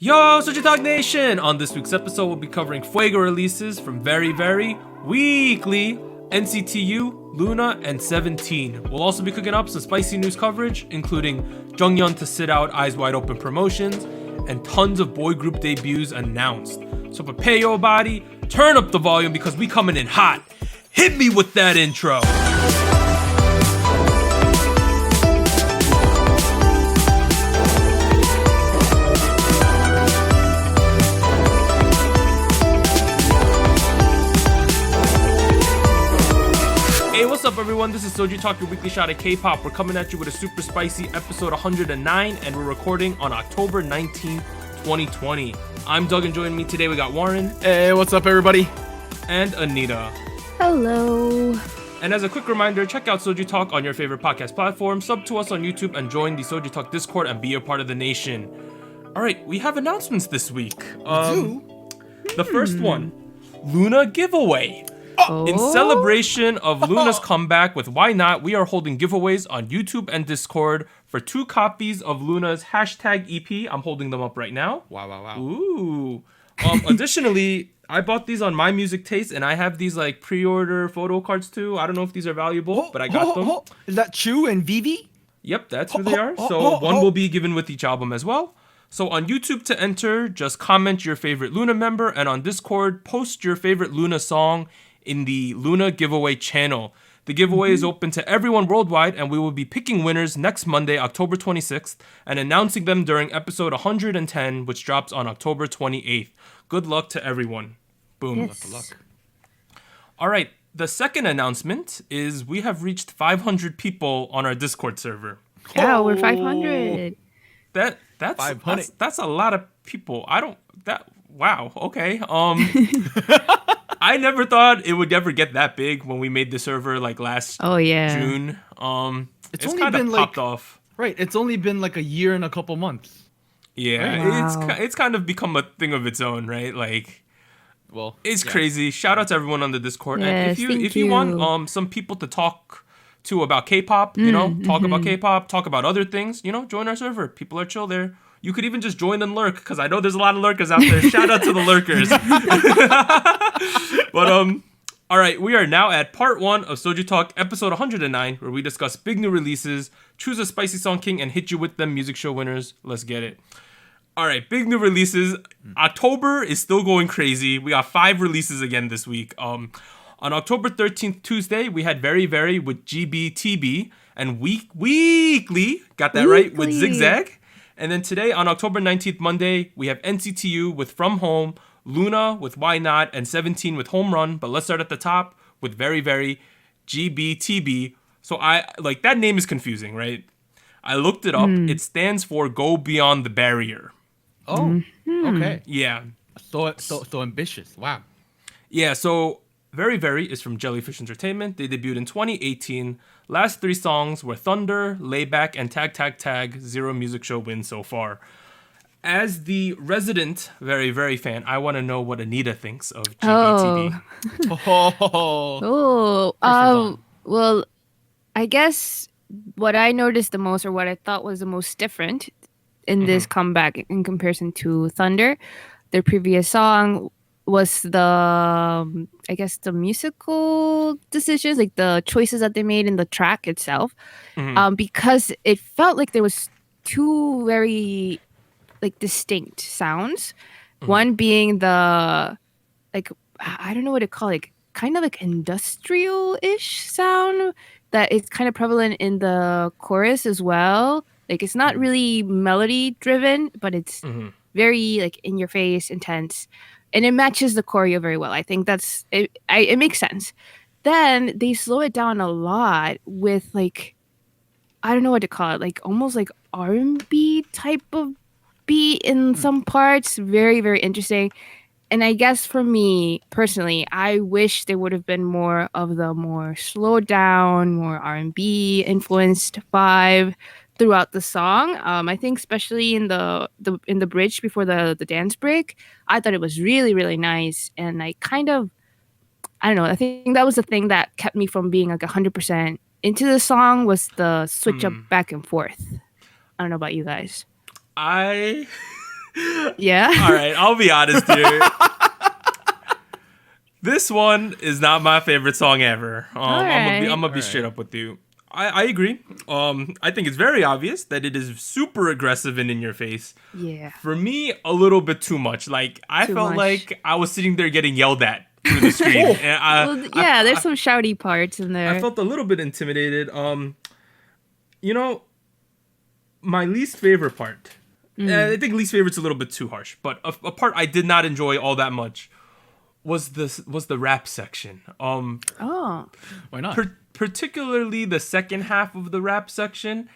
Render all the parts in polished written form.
Yo, SojuTalk Nation! On this week's episode, we'll be covering Fuego releases from Verivery, Weeekly, NCT U, LOONA, and 17. We'll also be cooking up some spicy news coverage, including Jeongyeon to sit out Eyes Wide Open promotions, and tons of boy group debuts announced. So prepare your body, turn up the volume because we coming in hot. Hit me with that intro! What's up, everyone? This is SojuTalk, your weekly shot at K-pop. We're coming at you with a super spicy episode 109, and we're recording on October 19th, 2020. I'm Doug, and joining me today we got Warren. Hey, what's up, everybody? And Anita. Hello. And as a quick reminder, check out SojuTalk on your favorite podcast platform, sub to us on YouTube, and join the SojuTalk Discord and be a part of the nation. All right, we have announcements this week. The first one, LOONA giveaway. In celebration of LOONA's comeback with Why Not, we are holding giveaways on YouTube and Discord for 2 copies of LOONA's hashtag EP. I'm holding them up right now. Wow. Ooh. Additionally, I bought these on My Music Taste, and I have these like pre-order photo cards too. I don't know if these are valuable, but I got them. Is that Chu and Vivi? Yep, that's who they are. So one will be given with each album as well. So on YouTube to enter, just comment your favorite LOONA member, and on Discord, post your favorite LOONA song in the LOONA giveaway channel. The giveaway is open to everyone worldwide, and we will be picking winners next Monday, October 26th, and announcing them during episode 110, which drops on October 28th. Good luck to everyone. Boom. Yes. Good luck. All right, the second announcement is we have reached 500 people on our Discord server. Yeah, we're 500. That's a lot of people. Wow, okay. I never thought it would ever get that big when we made the server like last June. It's only kind of popped off. Right, it's only been like a year and a couple months. Yeah, Wow. it's kind of become a thing of its own, right? Like, well, it's crazy. Shout out to everyone on the Discord. Yes, and if thank you you. want some people to talk to about K-pop, talk about K-pop, talk about other things, join our server. People are chill there. You could even just join and lurk, because I know there's a lot of lurkers out there. Shout out to the lurkers. But all right, we are now at part 1 of SojuTalk episode 109, where we discuss big new releases, choose a spicy song king, and hit you with them music show winners. Let's get it. All right, big new releases. October is still going crazy. We got 5 releases again this week. On October 13th, Tuesday, we had Verivery with G.B.T.B. and Weeekly, got that right, with Zig Zag. And then today, on October 19th, Monday, we have NCT U with From Home, LOONA with Why Not, and 17 with Home Run. But let's start at the top with Verivery, G.B.T.B. So that name is confusing, right? I looked it up. It stands for Go Beyond the Barrier. Oh, okay. Yeah. So ambitious. Wow. Yeah, so Verivery is from Jellyfish Entertainment. They debuted in 2018. Last 3 songs were Thunder, Layback, and Tag Tag Tag. 0 music show wins so far. As the resident Verivery fan, I want to know what Anita thinks of G.B.T.B. Well, I guess what I noticed the most, or what I thought was the most different in this comeback in comparison to Thunder, their previous song, was the musical decisions, like the choices that they made in the track itself, because it felt like there was 2 very distinct sounds. One being the I don't know what to call it, kind of like industrial-ish sound that is kind of prevalent in the chorus as well. Like, it's not really melody driven, but it's very in your face, intense. And it matches the choreo very well. I think that's it. It makes sense. Then they slow it down a lot with I don't know what to call it, almost like R&B type of beat in some parts. Very, very interesting. And I guess for me personally, I wish there would have been more of the more slowed down, more R&B influenced vibe throughout the song. I think especially in the bridge before the dance break, I thought it was really, really nice. And I don't know, I think that was the thing that kept me from being 100% into the song, was the switch up back and forth. I don't know about you guys. I Yeah. All right, I'll be honest here. This one is not my favorite song ever. I'm gonna be straight up with you. I agree. I think it's very obvious that it is super aggressive and in your face. Yeah. For me, a little bit too much. Like I Too felt much. like I was sitting there getting yelled at through the screen. And There's some shouty parts in there. I felt a little bit intimidated. My least favorite part. I think least favorite's a little bit too harsh, but a part I did not enjoy all that much was the rap section. Oh. Why not? Particularly the second half of the rap section.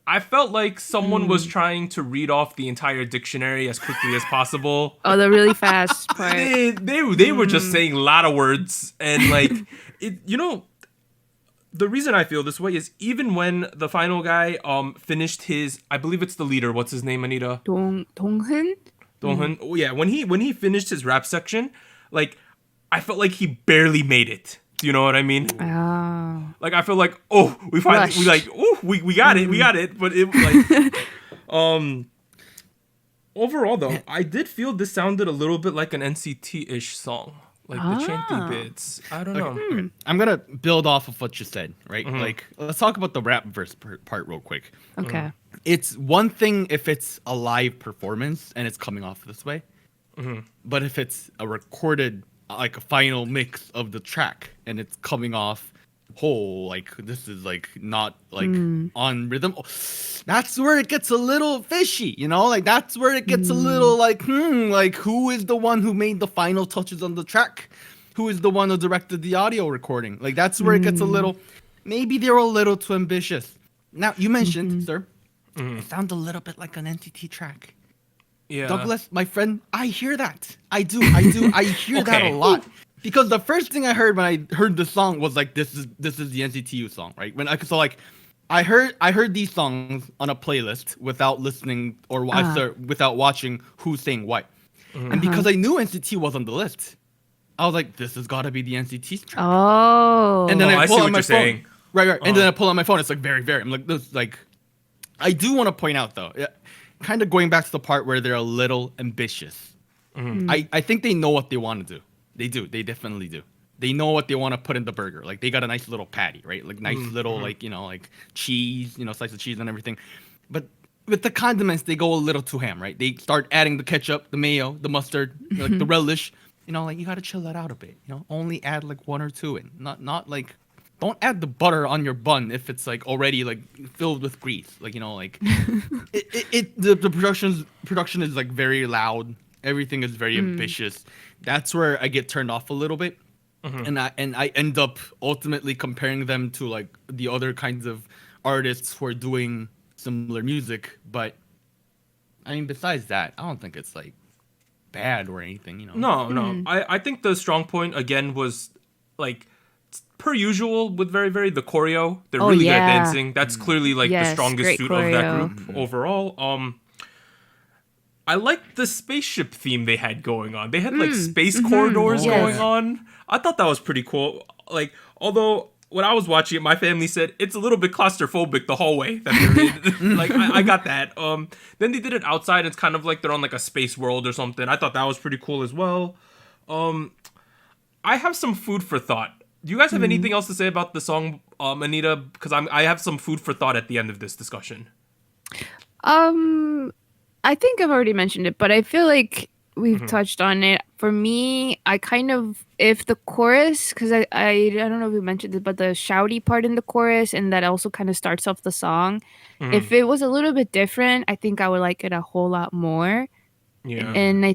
I felt like someone was trying to read off the entire dictionary as quickly as possible. Oh, the really fast part. They were just saying a lot of words and like it. The reason I feel this way is even when the final guy finished his, I believe it's the leader. What's his name, Anita? Donghyun? Donghyun. Oh yeah, when he finished his rap section, like I felt like he barely made it. Do you know what I mean? Oh. Like I feel like we got it, we got it. But it like overall though, I did feel this sounded a little bit like an NCT-ish song. Like the chanty bits. I don't know. Okay. I'm gonna build off of what you said, right? Like, let's talk about the rap verse part real quick. Okay. It's one thing if it's a live performance and it's coming off this way, but if it's a recorded, like a final mix of the track and it's coming off whole, like this is like not like on rhythm. That's where it gets a little fishy, like that's where it gets a little like who is the one who made the final touches on the track? Who is the one who directed the audio recording? Like that's where it gets a little, maybe they're a little too ambitious. Now you mentioned, sir, it sounds a little bit like an NCT track. Yeah. Douglas, my friend, I hear that. I do. I hear that a lot. Because the first thing I heard when I heard the song was like, this is the NCT U song, right? I heard these songs on a playlist without listening or without watching who's saying what, and because I knew NCT was on the list, I was like, this has got to be the NCT's track. Oh. And then I see pull what out my you're phone. saying. Right. And then I pull out my phone. It's like very. I'm like this. Like, I do want to point out though, kind of going back to the part where they're a little ambitious. I think they know what they want to do. They do. They definitely do. They know what they want to put in the burger. Like they got a nice little patty, right? Like nice little like like cheese, slice of cheese and everything. But with the condiments, they go a little too ham, right? They start adding the ketchup, the mayo, the mustard, like the relish. Like you got to chill that out a bit. Only add like one or two in. Not like, don't add the butter on your bun if it's like already like filled with grease. Like like the production is like very loud. Everything is very ambitious. That's where I get turned off a little bit, and I end up ultimately comparing them to like the other kinds of artists who are doing similar music. But I mean, besides that, I don't think it's like bad or anything. No. I think the strong point again was like per usual with Very the choreo. They're really good at dancing. That's clearly like the strongest suit of that group overall. I liked the spaceship theme they had going on. They had like space corridors going on. I thought that was pretty cool. Like, although when I was watching it, my family said it's a little bit claustrophobic, the hallway that they're in. Like, I got that. Then they did it outside. It's kind of like they're on like a space world or something. I thought that was pretty cool as well. I have some food for thought. Do you guys have anything else to say about the song, Anita? Because I have some food for thought at the end of this discussion. I think I've already mentioned it, but I feel like we've touched on it. For me, I kind of, if the chorus, because I don't know if we mentioned it, but the shouty part in the chorus, and that also kind of starts off the song. If it was a little bit different, I think I would like it a whole lot more. Yeah. And I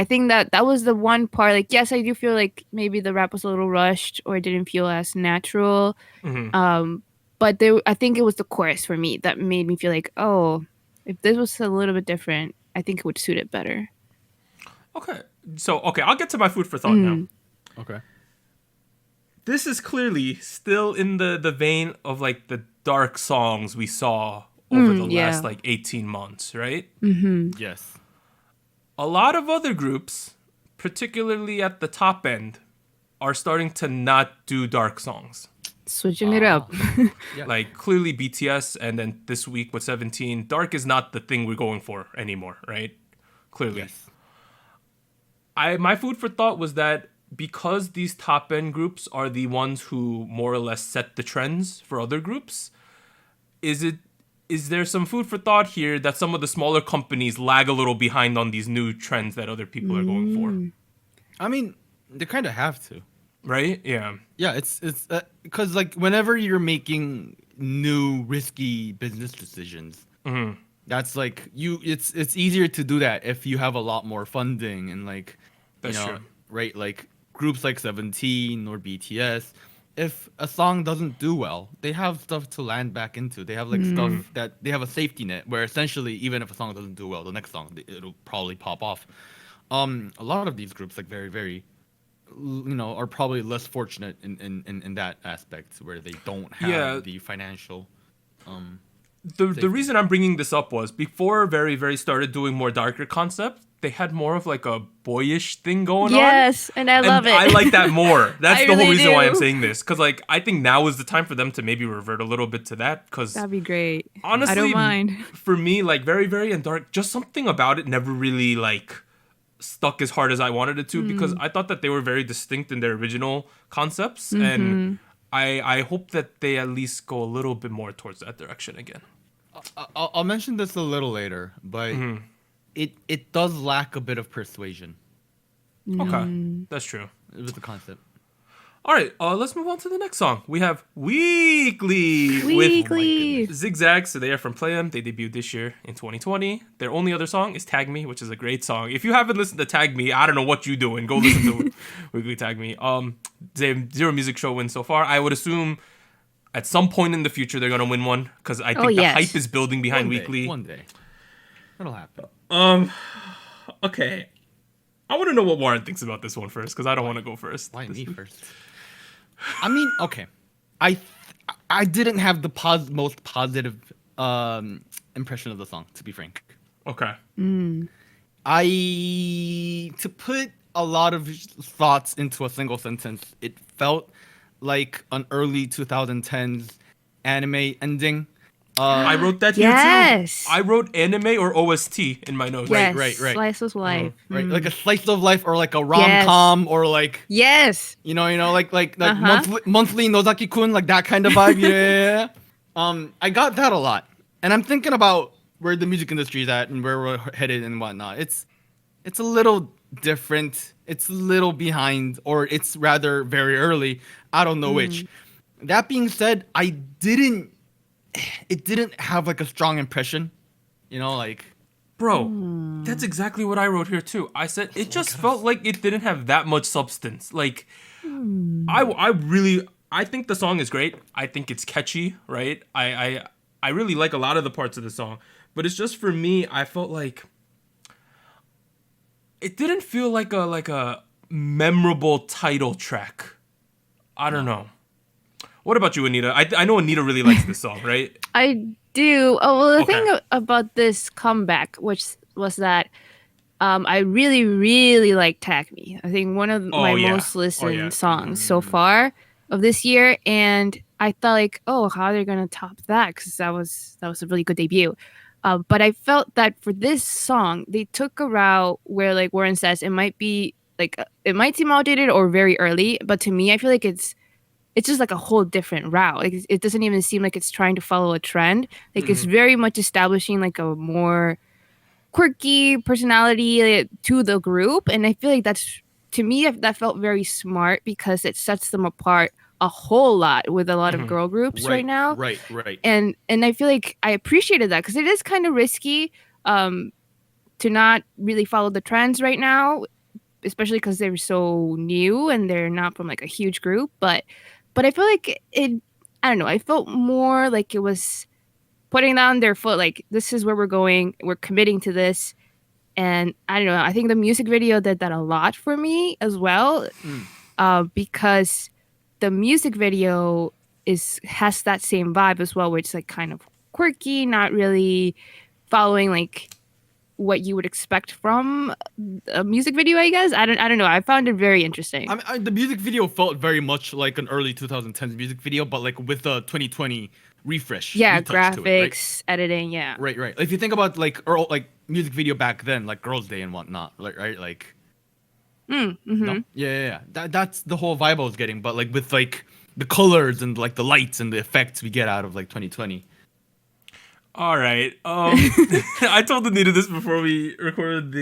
think that was the one part. Like, yes, I do feel like maybe the rap was a little rushed or it didn't feel as natural. But I think it was the chorus for me that made me feel like, oh, if this was a little bit different, I think it would suit it better. Okay. I'll get to my food for thought now. Okay. This is clearly still in the vein of like the dark songs we saw over the last like 18 months, right? Yes. A lot of other groups, particularly at the top end, are starting to not do dark songs. Switching it up. Like clearly BTS, and then this week with 17, dark is not the thing we're going for anymore, right? clearly. Yes. My food for thought was that because these top end groups are the ones who more or less set the trends for other groups, is there some food for thought here that some of the smaller companies lag a little behind on these new trends that other people are going for? I mean, they kind of have to. Right? Yeah. Yeah, it's because like whenever you're making new risky business decisions, that's like it's easier to do that if you have a lot more funding and like That's you know, true. right? Like groups like 17 or BTS, if a song doesn't do well, they have stuff to land back into. They have like stuff that they have a safety net where essentially even if a song doesn't do well, the next song it'll probably pop off. A lot of these groups like very are probably less fortunate in that aspect where they don't have the financial The reason I'm bringing this up was before Very started doing more darker concept, they had more of like a boyish thing going on. Yes, and I love it. I like that more. That's I the whole really reason why I'm do. saying this. Because like I think now is the time for them to maybe revert a little bit to that. Because That'd be great. honestly, I don't mind. for me, like Very and dark, just something about it never really like stuck as hard as I wanted it to. Because I thought that they were very distinct in their original concepts, and I hope that they at least go a little bit more towards that direction again. I'll mention this a little later, but it does lack a bit of persuasion Okay, that's true. with the concept. All right, let's move on to the next song. We have Weeekly Weekly. with Zig Zag. So they are from Play 'Em. They debuted this year in 2020. Their only other song is Tag Me, which is a great song. If you haven't listened to Tag Me, I don't know what you're doing. Go listen to Weekly Tag Me. They have 0 music show wins so far. I would assume at some point in the future they're gonna win one because I think the yes. hype is building behind One day, Weekly. one day, that'll happen. Okay, I want to know what Warren thinks about this one first because I don't want to go first. Why me first? I mean, okay, I didn't have the most positive impression of the song, to be frank. Okay. To put a lot of thoughts into a single sentence, it felt like an early 2010s anime ending. I wrote that here Yes. too. I wrote anime or OST in my notes. Yes. right. Slice of life. Right, like a slice of life or like a rom-com or like Yes. like monthly Nozaki-kun, like that kind of vibe. Yeah. I got that a lot, and I'm thinking about where the music industry is at and where we're headed and whatnot. It's a little different. It's a little behind, or it's rather very early. I don't know which. That being said, it didn't have like a strong impression, like. Bro, that's exactly what I wrote here too. I said it just felt like it didn't have that much substance. Like, I think the song is great. I think it's catchy, right? I really like a lot of the parts of the song, but it's just for me. I felt like it didn't feel like a memorable title track. I don't know. What about you, Anita? I know Anita really likes this song, right? I do. Oh, well, the Okay. thing about this comeback, which was that I really, really like Tag Me. I think one of my most listened songs so far of this year. And I thought like, oh, how are they going to top that? Because that was a really good debut. But I felt that for this song, they took a route where, like Warren says, it might be like, it might seem outdated or very early. But to me, I feel like it's just like a whole different route. Like it doesn't even seem like it's trying to follow a trend. Like it's very much establishing like a more quirky personality to the group, and I feel like that's, to me, that felt very smart because it sets them apart a whole lot with a lot of girl groups right now. Right. And I feel like I appreciated that because it is kind of risky to not really follow the trends right now, especially because they're so new and they're not from like a huge group. But I feel like I don't know, I felt more like it was putting down their foot, like, this is where we're going, we're committing to this. And I don't know, I think the music video did that a lot for me as well, because the music video has that same vibe as well, which is like kind of quirky, not really following like what you would expect from a music video, I guess. I don't know. I found it very interesting. The music video felt very much like an early 2010s music video, but like with a 2020 refresh. Yeah, retouch to it, graphics, editing, yeah. right? If you think about like music video back then, like Girls' Day and whatnot, right? Like, no? Yeah. That's the whole vibe I was getting, but like with like the colors and like the lights and the effects we get out of like 2020. All right. I told Anita this before we recorded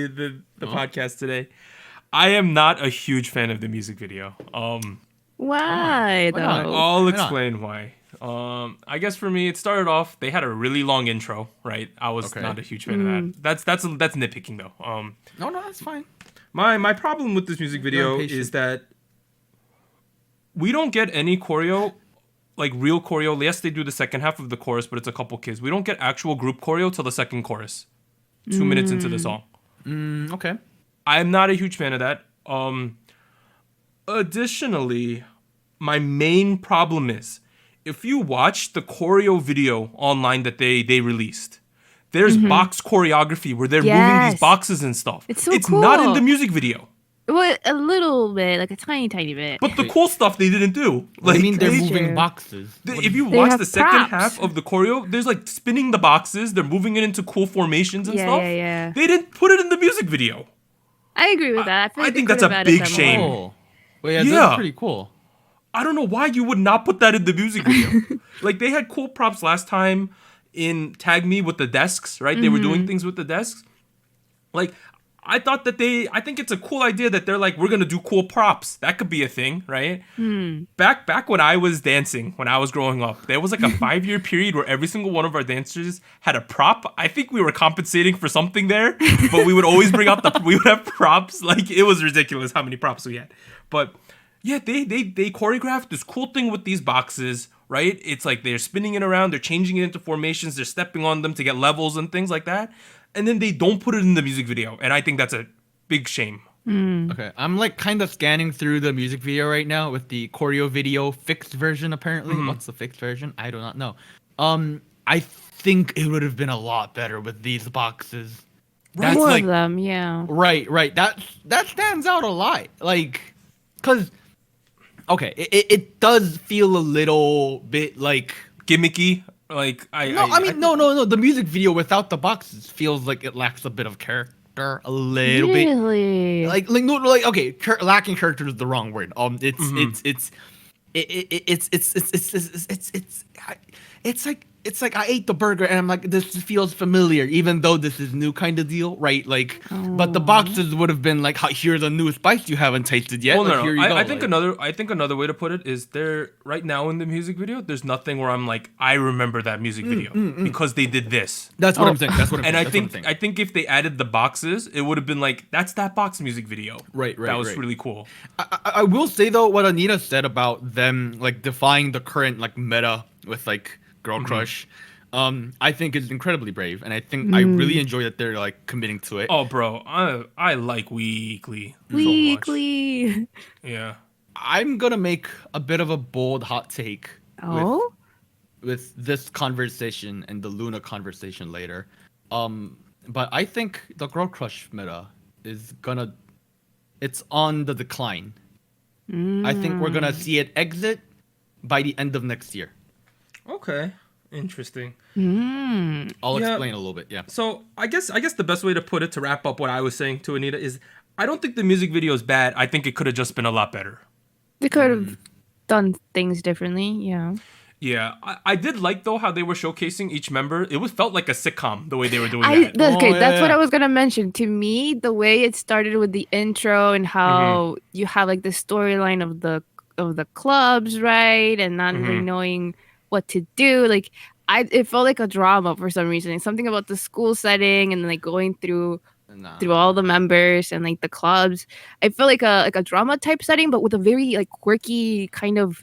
the podcast today. I am not a huge fan of the music video. Why though? I'll explain why. I guess for me, it started off. They had a really long intro, right? I was not a huge fan of that. That's nitpicking though. No, that's fine. My problem with this music video is that we don't get any choreo, like real choreo. Yes, they do the second half of the chorus, but it's a couple kids. We don't get actual group choreo till the second chorus, 2 minutes into the song. Okay. I'm not a huge fan of that. Additionally, my main problem is if you watch the choreo video online that they released, there's box choreography where they're moving these boxes and stuff. It's so cool. Not in the music video. Well, a little bit, like a tiny bit. But the cool stuff they didn't do. Like, I mean, they're moving boxes. If you watch the second half of the choreo, there's like spinning the boxes. They're moving it into cool formations and stuff. Yeah. They didn't put it in the music video. I agree with that. I think that's a big shame. Oh. Well, that's pretty cool. I don't know why you would not put that in the music video. Like, they had cool props last time in Tag Me with the desks, right? They were doing things with the desks. Like, I think it's a cool idea that they're like, we're going to do cool props. That could be a thing, right? Back when I was dancing, when I was growing up, there was like a 5-year period where every single one of our dancers had a prop. I think we were compensating for something there, but we would always bring out we would have props. Like, it was ridiculous how many props we had. But yeah, they choreographed this cool thing with these boxes, right? It's like they're spinning it around, they're changing it into formations, they're stepping on them to get levels and things like that. And then they don't put it in the music video. And I think that's a big shame. Okay, I'm like kind of scanning through the music video right now with the choreo video fixed version, apparently. What's the fixed version? I do not know. I think it would have been a lot better with these boxes. That's more of them, yeah. Right. That stands out a lot. Like, because, okay, it does feel a little bit like... gimmicky. Like, no. The music video without the boxes feels like it lacks a bit of character, a little bit. Really? Okay, lacking character is the wrong word. It's like I ate the burger and I'm like, this feels familiar, even though this is new kind of deal, right? Like, but the boxes would have been like, here's a new spice you haven't tasted yet. Well, like, no. Here you go. I think another way to put it is there right now in the music video, there's nothing where I'm like, I remember that music video because they did this. That's what I'm saying. I think if they added the boxes, it would have been like, that's that box music video. Right. That was really cool. I will say though, what Anita said about them like defying the current like meta with like Girl Crush, I think is incredibly brave, and I think I really enjoy that they're like committing to it. Oh, bro, I like Weeekly. Weeekly. So much. Yeah. I'm gonna make a bit of a bold hot take. With this conversation and the LOONA conversation later, but I think the Girl Crush meta is it's on the decline. I think we're gonna see it exit by the end of next year. Okay, interesting. I'll explain a little bit. Yeah. So I guess the best way to put it, to wrap up what I was saying to Anita, is I don't think the music video is bad. I think it could have just been a lot better. They could have done things differently. Yeah. Yeah, I did like though how they were showcasing each member. It felt like a sitcom the way they were doing that. That's what I was gonna mention. To me, the way it started with the intro and how you have like the storyline of the clubs, right, and not really knowing what to do. Like, it felt like a drama for some reason. It's something about the school setting and like going through all the members and like the clubs. I felt like a drama type setting, but with a very like quirky kind of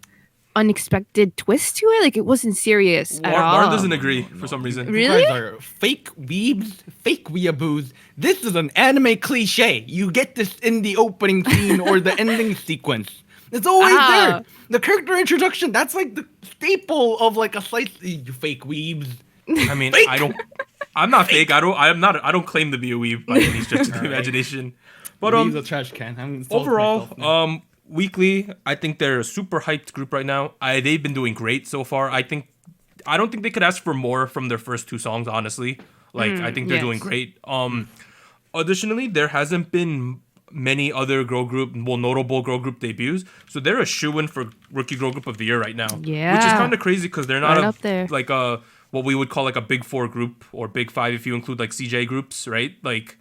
unexpected twist to it. Like, it wasn't serious at all. War doesn't agree for some reason. Really? You guys are fake weebs, fake weeaboos. This is an anime cliche. You get this in the opening scene or the ending sequence. It's always there. The character introduction, that's like the staple of like a slice. You fake weebs. I mean, fake. I'm not fake. I don't claim to be a weeb by any stretch of the imagination. But Leave the trash can. I'm overall, Weeekly, I think they're a super hyped group right now. They've been doing great so far. I don't think they could ask for more from their first two songs, honestly. Like, I think they're doing great. Additionally, there hasn't been many other notable girl group debuts. So they're a shoo-in for Rookie Girl Group of the Year right now. Yeah. Which is kind of crazy because they're not up there. like what we would call like a big four group or big five if you include like CJ groups, right? Like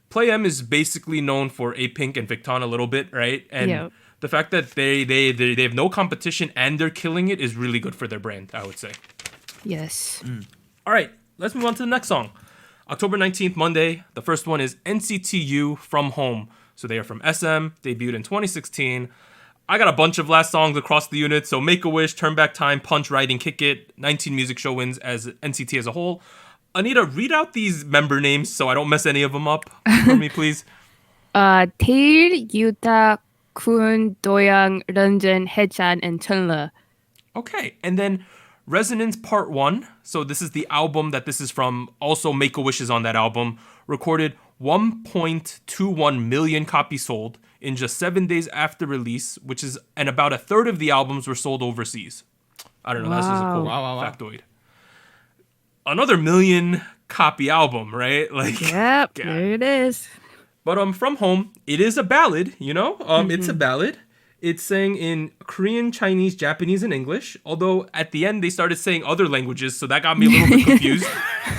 Play M is basically known for A-Pink and Victon a little bit, right? And the fact that they have no competition and they're killing it is really good for their brand, I would say. Yes. All right, let's move on to the next song. October 19th, Monday. The first one is NCT U, From Home. So they are from SM, debuted in 2016. I got a bunch of last songs across the unit, so Make a Wish, Turn Back Time, Punch, Riding, Kick It, 19 music show wins as NCT as a whole. Anita, read out these member names so I don't mess any of them up for me, please. Tae, Yuta, Kun, Doyoung, Renjun, Haechan, and Chunle. Okay, and then Resonance Part 1. So this is the album that this is from. Also, Make a Wish is on that album. Recorded 1.21 million copies sold in just 7 days after release, and about a third of the albums were sold overseas. I don't know, that's just a cool factoid. Another million copy album, right? Like, yep, there it is. But From Home, it is a ballad, you know? It's a ballad. It's sang in Korean, Chinese, Japanese, and English. Although at the end they started saying other languages, so that got me a little bit confused.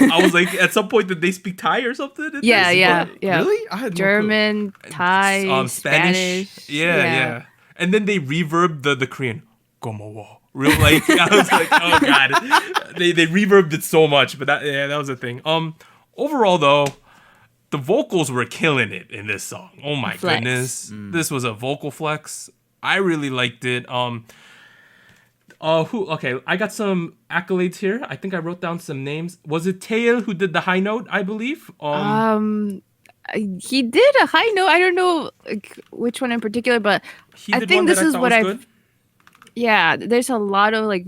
I was like, at some point, did they speak Thai or something? Yeah. Really? I had German, Thai, Spanish. Yeah. And then they reverbed the Korean. Gomowo. Real like I was like, oh god. They reverbed it so much, but that was a thing. Overall though, the vocals were killing it in this song. Oh my goodness. This was a vocal flex. I really liked it. Okay, I got some accolades here. I think I wrote down some names. Was it Tail who did the high note, I believe? He did a high note. I don't know which one in particular, but I think this is what I've... Yeah, there's a lot of like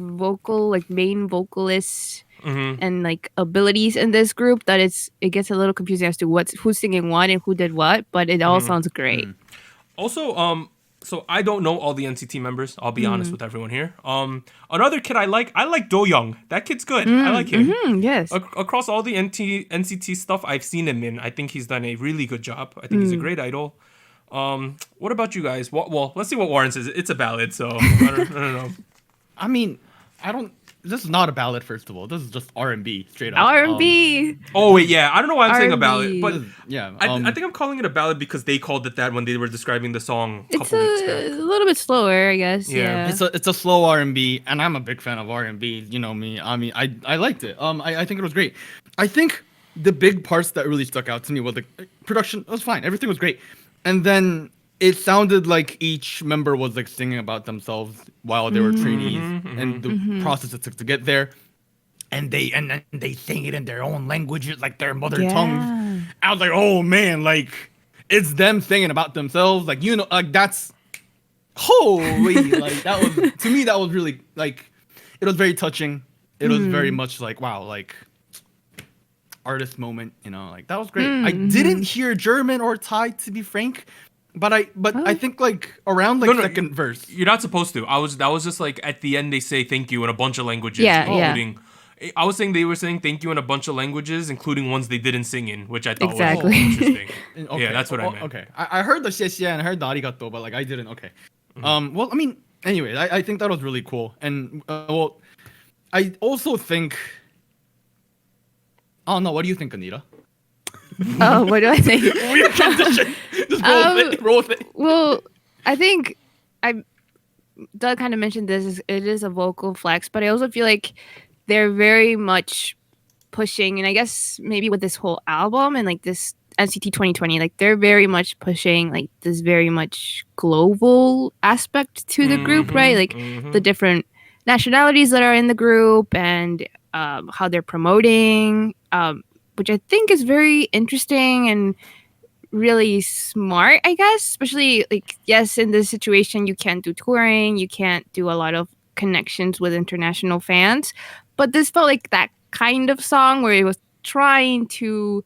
main vocalists and like abilities in this group that it gets a little confusing as to who's singing what and who did what, but it all sounds great. Also, so I don't know all the NCT members. I'll be honest with everyone here. Another kid I like Do-young. That kid's good. I like him. Yes. Across all the NCT stuff I've seen him in, I think he's done a really good job. I think he's a great idol. What about you guys? Well, let's see what Warren says. It's a ballad, so I don't know. I mean, this is not a ballad, first of all. This is just R&B, straight up. R&B. Oh, wait, yeah. I don't know why I'm saying a ballad, but yeah, I think I'm calling it a ballad because they called it that when they were describing the song a It's couple weeks back. a little bit slower, I guess. Yeah. It's a slow R&B, and I'm a big fan of R&B. You know me. I mean, I liked it. I think it was great. I think the big parts that really stuck out to me was the production. It was fine. Everything was great. And then it sounded like each member was like singing about themselves while they were trainees and the process it took to get there. And they sing it in their own languages, like their mother tongues. I was like, oh man, like it's them singing about themselves. Like, you know, like that's holy. Like that was, to me, that was really like, it was very touching. It was very much like, wow, like artist moment, you know, like that was great. I didn't hear German or Thai, to be frank, but I think like around like second verse. You're not supposed to. That was just like at the end they say thank you in a bunch of languages, including. I was saying they were saying thank you in a bunch of languages, including ones they didn't sing in, which I thought was interesting. Okay. Yeah, that's what I meant. Okay, I heard the xie and I heard the arigato, but like I didn't. Okay. Well, I mean, anyway, I think that was really cool, and well, I also think. Oh no! What do you think, Anita? Oh, what do I think? Weird transition. Just roll with it. Well, I think Doug kind of mentioned this. It is a vocal flex, but I also feel like they're very much pushing, and I guess maybe with this whole album and like this NCT 2020, like they're very much pushing like this very much global aspect to the group, right? Like the different nationalities that are in the group and how they're promoting, which I think is very interesting and really smart, I guess. Especially like, yes, in this situation, you can't do touring, you can't do a lot of connections with international fans, but this felt like that kind of song where it was trying to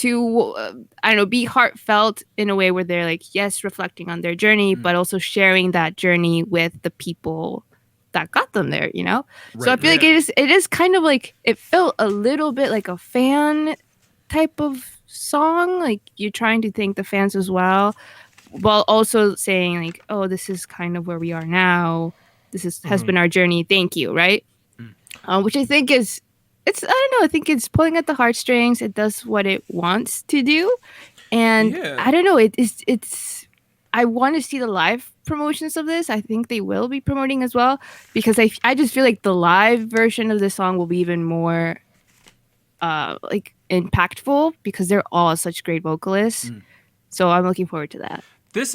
I don't know, be heartfelt in a way where they're like, yes, reflecting on their journey, but also sharing that journey with the people that got them there, you know? So I Right, feel like it is kind of like, it felt a little bit like a fan type of song. Like you're trying to thank the fans as well, while also saying like, oh, this is kind of where we are now. This is has been our journey. Thank you, right? Which I think is, it's, I don't know, I think it's pulling at the heartstrings. It does what it wants to do, and Yeah. I don't know. It's. I want to see the live promotions of this. I think they will be promoting as well, because I just feel like the live version of this song will be even more like impactful, because they're all such great vocalists. So I'm looking forward to that. This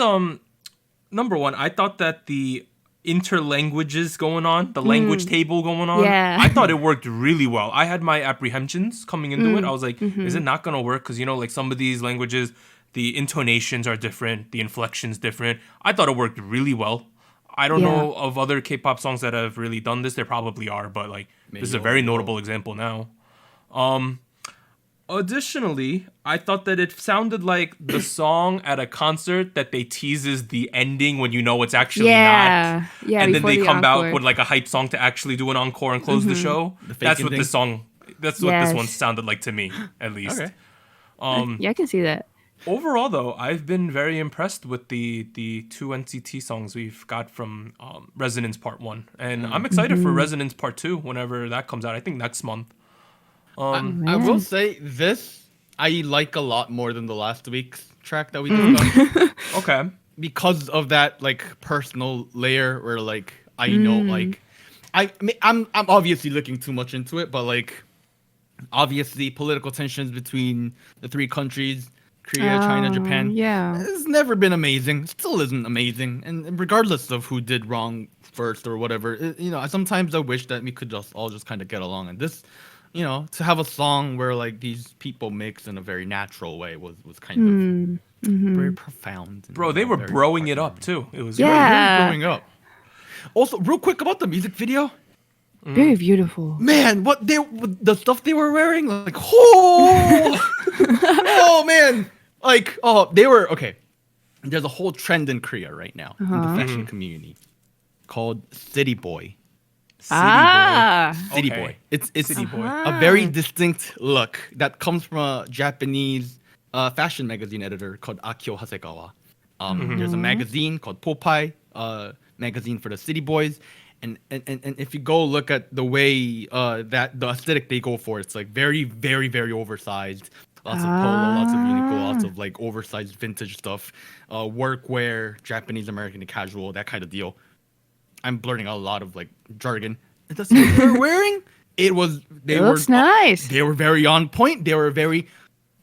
number one, I thought that the interlanguages going on, the language table going on, Yeah. I thought it worked really well. I had my apprehensions coming into it. I was like, is it not gonna work? Because, you know, like some of these languages, the intonations are different, the inflections different. I thought it worked really well. I don't know of other K-pop songs that have really done this. There probably are, but like this is a very notable example now. Additionally, I thought that it sounded like the song at a concert that they teases the ending when you know it's actually not. Yeah, And then before they the come out encore. with like a hype song to actually do an encore and close the show. That's what thing. this song, that's what this one Yes. sounded like to me, at least. Okay. Yeah, I can see that. Overall, though, I've been very impressed with the two NCT songs we've got from Resonance Part 1. And I'm excited for Resonance Part 2 whenever that comes out. I think next month. I will say this I like a lot more than the last week's track that we discussed. Okay. Because of that like personal layer where like I know like I'm obviously looking too much into it, but like obviously political tensions between the three countries, Korea, China, Japan, Yeah. it's never been amazing. Still isn't amazing, and regardless of who did wrong first or whatever, you know, sometimes I wish that we could just all just kind of get along. And this, you know, to have a song where like these people mix in a very natural way was kind of very profound. And, Bro, you they know, were very broing it heartwarming. up, too. It was Yeah. Really growing up. Also, real quick about the music video, Very beautiful. man, the stuff they were wearing, like, oh, oh man, like, oh, they were okay. There's a whole trend in Korea right now in the fashion community called City Boy. City Okay. Boy. It's City Boy. a very distinct look that comes from a Japanese fashion magazine editor called Akio Hasegawa. There's a magazine called Popeye, magazine for the City Boys. And if you go look at the way that the aesthetic they go for, it's like very, very, very oversized. Lots of polo, lots of Uniqlo, lots of like oversized vintage stuff, workwear, Japanese American casual, that kind of deal. I'm blurting out a lot of like jargon. And that's what they were wearing. It Looks nice. They were very on point. They were very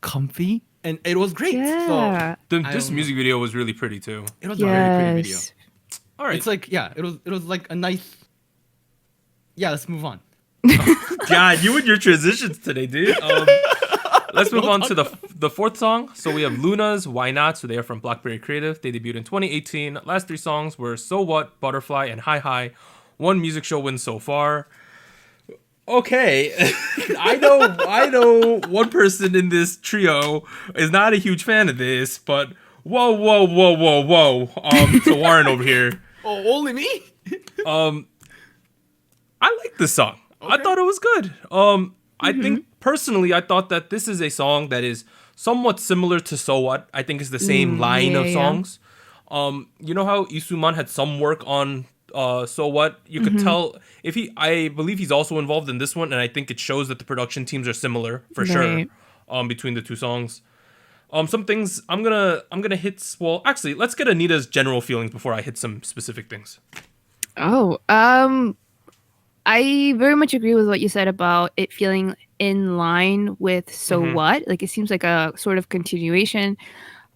comfy, and it was great. Yeah. So This music video was really pretty, too. it was a very pretty video. Yes. All right. It's like it was like a nice. Yeah, let's move on. God, you and your transitions today, dude. Let's move on to the fourth song. So we have LOONA's Why Not? So they are from Blackberry Creative. They debuted in 2018. Last three songs were So What, Butterfly, and Hi Hi. One music show win so far. Okay, I know one person in this trio is not a huge fan of this, but whoa. To Warren over here. Oh, only me? I like this song. I thought it was good. I think personally, I thought that this is a song that is somewhat similar to So What. I think it's the same line of yeah. songs. You know how Isuman had some work on So What? You could tell I believe he's also involved in this one, and I think it shows that the production teams are similar for Right. sure. Between the two songs. Some things I'm gonna hit. Well, actually, let's get Anita's general feelings before I hit some specific things. Oh, I very much agree with what you said about it feeling in line with So What. Like it seems like a sort of continuation.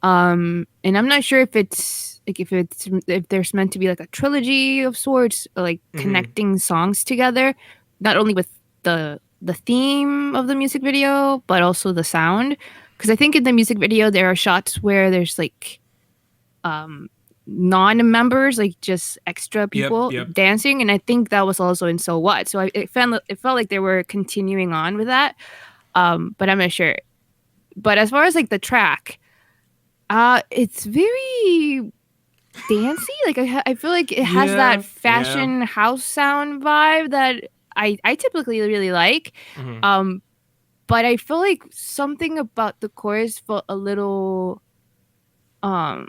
And I'm not sure if it's like if there's meant to be like a trilogy of sorts, or like connecting songs together, not only with the theme of the music video, but also the sound. Because I think in the music video there are shots where there's like non-members, like just extra people yep. dancing, and I think that was also in So What. So it felt like they were continuing on with that, but I'm not sure. But as far as like the track, it's very dancey. Like I feel like it has that fashion house sound vibe that I typically really like. But I feel like something about the chorus felt a little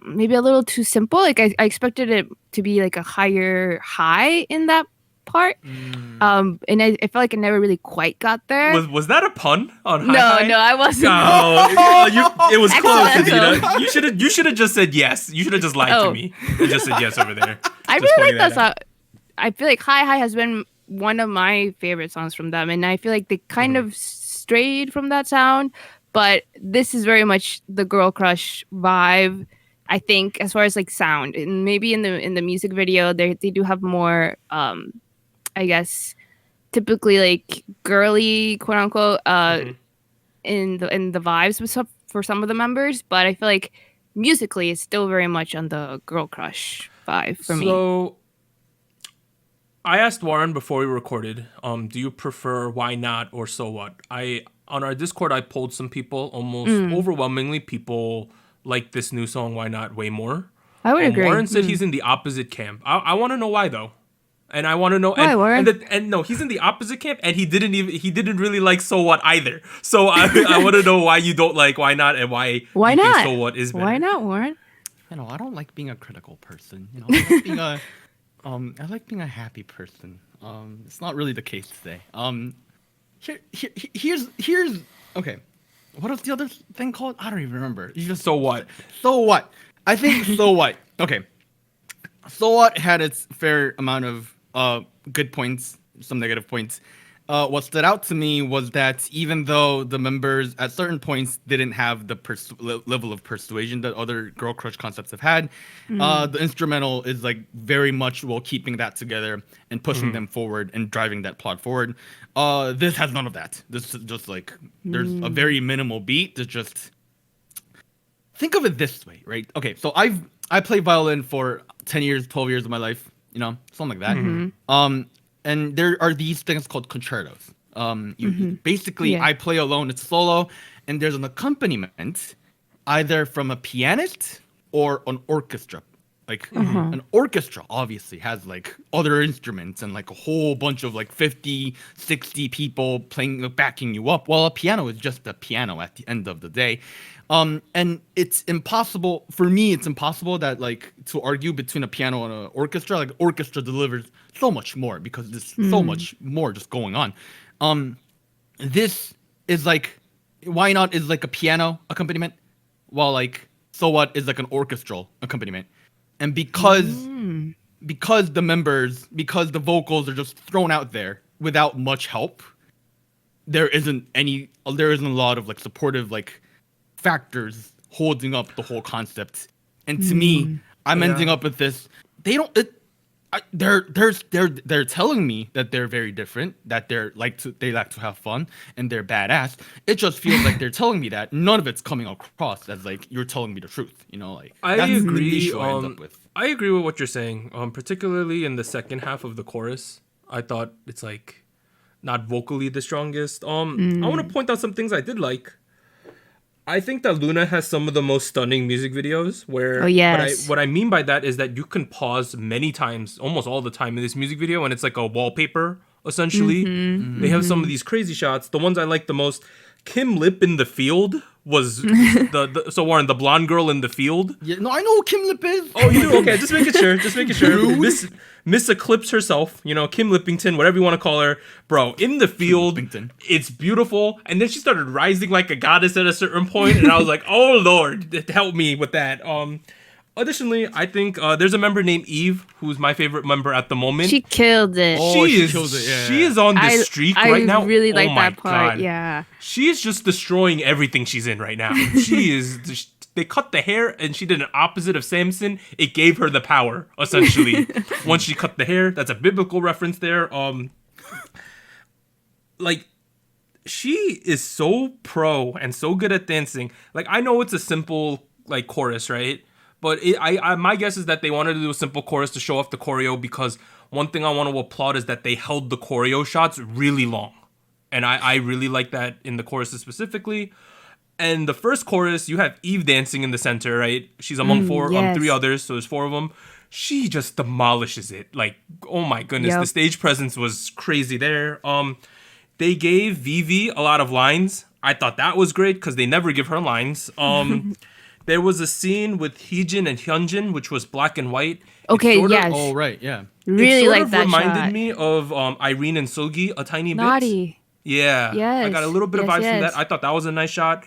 maybe a little too simple. Like I expected it to be like a higher high in that part. And I felt like it never really quite got there. Was that a pun on high? No, I wasn't. It was close, Adina. You should have just said yes. You should have just lied to me and just said yes over there. I really like that song. I feel like High has been one of my favorite songs from them, and I feel like they kind of strayed from that sound. But this is very much the girl crush vibe, I think, as far as like sound. And maybe in the music video, they do have more, I guess, typically like girly, quote unquote, in the vibes for some of the members. But I feel like musically, it's still very much on the girl crush vibe for me. So I asked Warren before we recorded, do you prefer Why Not or So What? On our Discord, I polled some people. Almost overwhelmingly, people like this new song, Why Not, way more. I would agree. Warren said he's in the opposite camp. I want to know why, though. And I want to know why, Warren? And no, he's in the opposite camp, and he didn't really like So What either. So I want to know why you don't like Why Not and why you not think So What is better. Why not, Warren? I don't like being a critical person. I like being I like being a happy person. It's not really the case today. Here's okay. What was the other thing called? I don't even remember. You just So What? So What? I think So What. Okay. So What had its fair amount of good points, some negative points. What stood out to me was that even though the members at certain points didn't have the level of persuasion that other girl crush concepts have had, the instrumental is like very much keeping that together and pushing them forward and driving that plot forward. This has none of that. This is just like there's a very minimal beat. There's just think of it this way, right? Okay, so I played violin for 10 years, 12 years of my life, something like that. And there are these things called concertos. Basically, I play alone, it's solo, and there's an accompaniment either from a pianist or an orchestra. Like an orchestra obviously has like other instruments and like a whole bunch of like 50, 60 people playing, backing you up. While a piano is just a piano at the end of the day. And it's impossible for me. It's impossible that like to argue between a piano and an orchestra. Like orchestra delivers so much more because there's so much more just going on. This is like Why Not is like a piano accompaniment, while like So What is like an orchestral accompaniment. And because the vocals are just thrown out there without much help, there isn't a lot of like supportive like factors holding up the whole concept. And to me, I'm ending up with this. They're telling me that they're very different, that they like to have fun and they're badass. It just feels like they're telling me that. None of it's coming across as like you're telling me the truth. Like I that's agree. the issue I end up with. I agree with what you're saying. Particularly in the second half of the chorus, I thought it's like not vocally the strongest. I want to point out some things I did like. I think that LOONA has some of the most stunning music videos where what I mean by that is that you can pause many times, almost all the time in this music video, and it's like a wallpaper, essentially. They have some of these crazy shots. The ones I like the most, Kim Lip in the field was so Warren, the blonde girl in the field. Yeah, no, I know who Kim Lip is. Oh, you do? Okay, just making sure. Miss Eclipse herself, Kim Lippington, whatever you want to call her, bro. In the field, it's beautiful. And then she started rising like a goddess at a certain point, and I was like, oh Lord, help me with that. Additionally, I think there's a member named Eve, who's my favorite member at the moment. She killed it. She is on this streak right now. I really like that part. God. Yeah. She is just destroying everything she's in right now. She is. They cut the hair, and she did an opposite of Samson. It gave her the power, essentially. Once she cut the hair, that's a biblical reference there. Like, she is so pro and so good at dancing. Like, I know it's a simple like chorus, right? But my guess is that they wanted to do a simple chorus to show off the choreo, because one thing I want to applaud is that they held the choreo shots really long. And I really like that in the choruses specifically. And the first chorus, you have Eve dancing in the center, right? She's among three others, so there's 4 of them. She just demolishes it. Like, oh my goodness, the stage presence was crazy there. They gave Vivi a lot of lines. I thought that was great because they never give her lines. There was a scene with Heejin and Hyunjin, which was black and white. Okay, yes. Oh, right, yeah. Really like that shot. It reminded me of Irene and Sogi a tiny bit. Naughty. Yeah. Yes. I got a little bit of vibes from that. I thought that was a nice shot.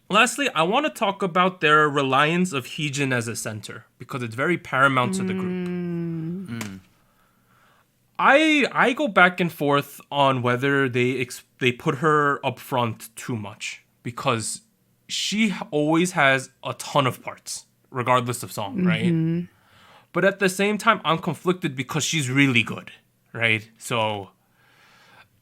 Lastly, I want to talk about their reliance of Heejin as a center, because it's very paramount to the group. I go back and forth on whether they put her up front too much, because she always has a ton of parts, regardless of song, right? But at the same time, I'm conflicted because she's really good, right? So